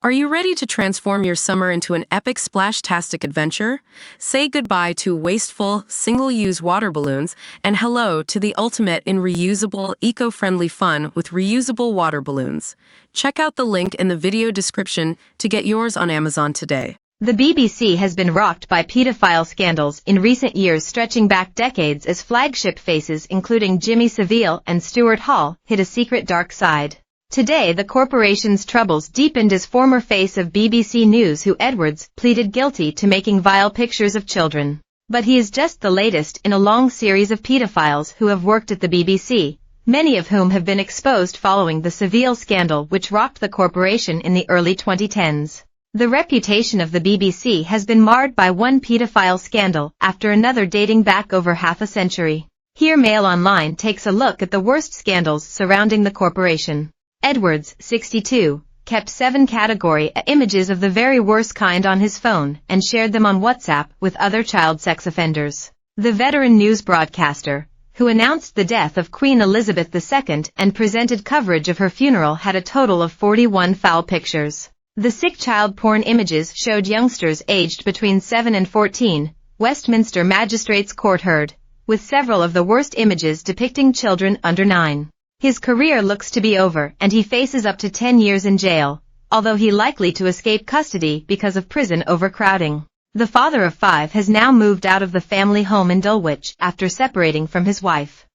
Are you ready to transform your summer into an epic splash-tastic adventure? Say goodbye to wasteful, single-use water balloons and hello to the ultimate in reusable, eco-friendly fun with reusable water balloons. Check out the link in the video description to get yours on Amazon today. The BBC has been rocked by pedophile scandals in recent years stretching back decades as flagship faces including Jimmy Savile and Stuart hit a secret dark side. Today the corporation's troubles deepened as former face of BBC News Who Edwards pleaded guilty to making vile pictures of children. But he is just the latest in a long series of pedophiles who have worked at the BBC, many of whom have been exposed following the Savile scandal which rocked the corporation in the early 2010s. The reputation of the BBC has been marred by one pedophile scandal after another dating back over half a century. Here Mail Online takes a look at the worst scandals surrounding the corporation. Edwards, 62, kept 7 category A images of the very worst kind on his phone and shared them on WhatsApp with other child sex offenders. The veteran news broadcaster, who announced the death of Queen Elizabeth II and presented coverage of her funeral, had a total of 41 foul pictures. The sick child porn images showed youngsters aged between 7 and 14, Westminster Magistrates Court heard, with several of the worst images depicting children under 9. His career looks to be over and he faces up to 10 years in jail, although he likely to escape custody because of prison overcrowding. The father of 5 has now moved out of the family home in Dulwich after separating from his wife.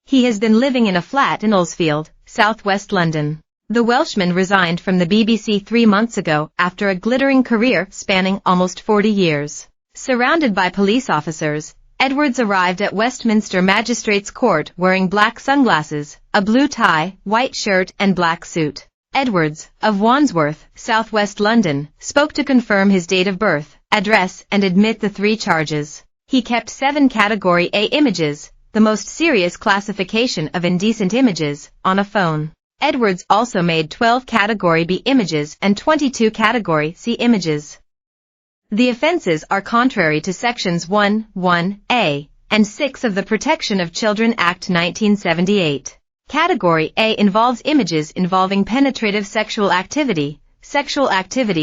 He has been living in a flat in Earlsfield, southwest London. The Welshman resigned from the BBC 3 months ago after a glittering career spanning almost 40 years. Surrounded by police officers, Edwards arrived at Westminster Magistrates Court wearing black sunglasses, a blue tie, white shirt and black suit. Edwards, of Wandsworth, southwest London, spoke to confirm his date of birth, address and admit the 3 charges. He kept 7 Category A images, the most serious classification of indecent images, on a phone. Edwards also made 12 Category B images and 22 Category C images. The offenses are contrary to Sections 1(1)(a) and 6 of the Protection of Children Act 1978. Category A involves images involving penetrative sexual activity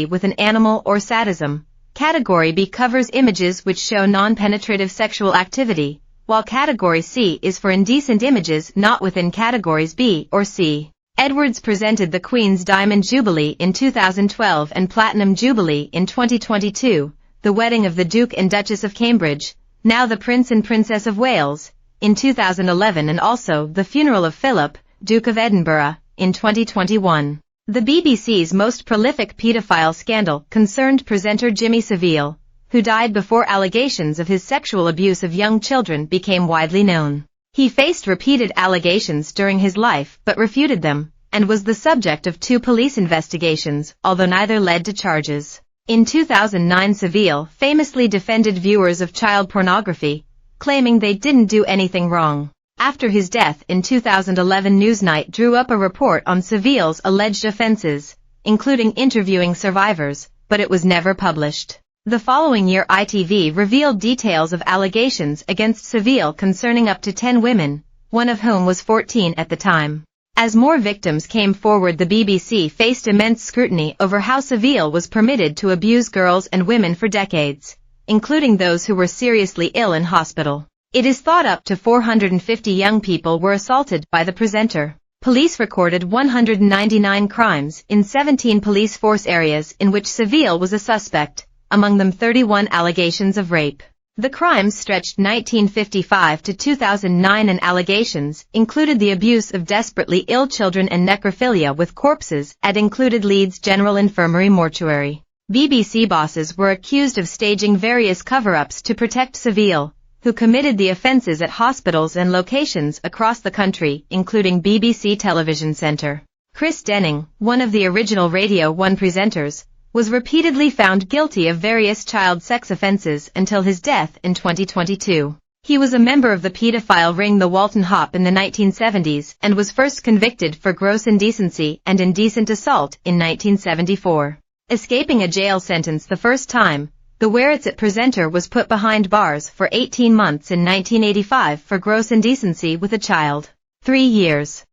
with an animal or sadism. Category B covers images which show non-penetrative sexual activity, while Category C is for indecent images not within Categories B or C. Edwards presented the Queen's Diamond Jubilee in 2012 and Platinum Jubilee in 2022, the wedding of the Duke and Duchess of Cambridge, now the Prince and Princess of Wales, in 2011 and also the funeral of Philip, Duke of Edinburgh, in 2021. The BBC's most prolific pedophile scandal concerned presenter Jimmy Savile, who died before allegations of his sexual abuse of young children became widely known. He faced repeated allegations during his life but refuted them, and was the subject of 2 police investigations, although neither led to charges. In 2009 Savile famously defended viewers of child pornography, claiming they didn't do anything wrong. After his death in 2011 Newsnight drew up a report on Savile's alleged offenses, including interviewing survivors, but it was never published. The following year ITV revealed details of allegations against Savile concerning up to 10 women, one of whom was 14 at the time. As more victims came forward, the BBC faced immense scrutiny over how Savile was permitted to abuse girls and women for decades, including those who were seriously ill in hospital. It is thought up to 450 young people were assaulted by the presenter. Police recorded 199 crimes in 17 police force areas in which Savile was a suspect, among them 31 allegations of rape. The crimes stretched 1955 to 2009 and allegations included the abuse of desperately ill children and necrophilia with corpses at included Leeds General Infirmary mortuary. BBC bosses were accused of staging various cover-ups to protect Savile, who committed the offences at hospitals and locations across the country, including BBC Television Centre. Chris Denning, one of the original Radio 1 presenters, was repeatedly found guilty of various child sex offences until his death in 2022. He was a member of the pedophile ring the Walton Hop in the 1970s and was first convicted for gross indecency and indecent assault in 1974. Escaping a jail sentence the first time, the Whereitsit presenter was put behind bars for 18 months in 1985 for gross indecency with a child. 3 years.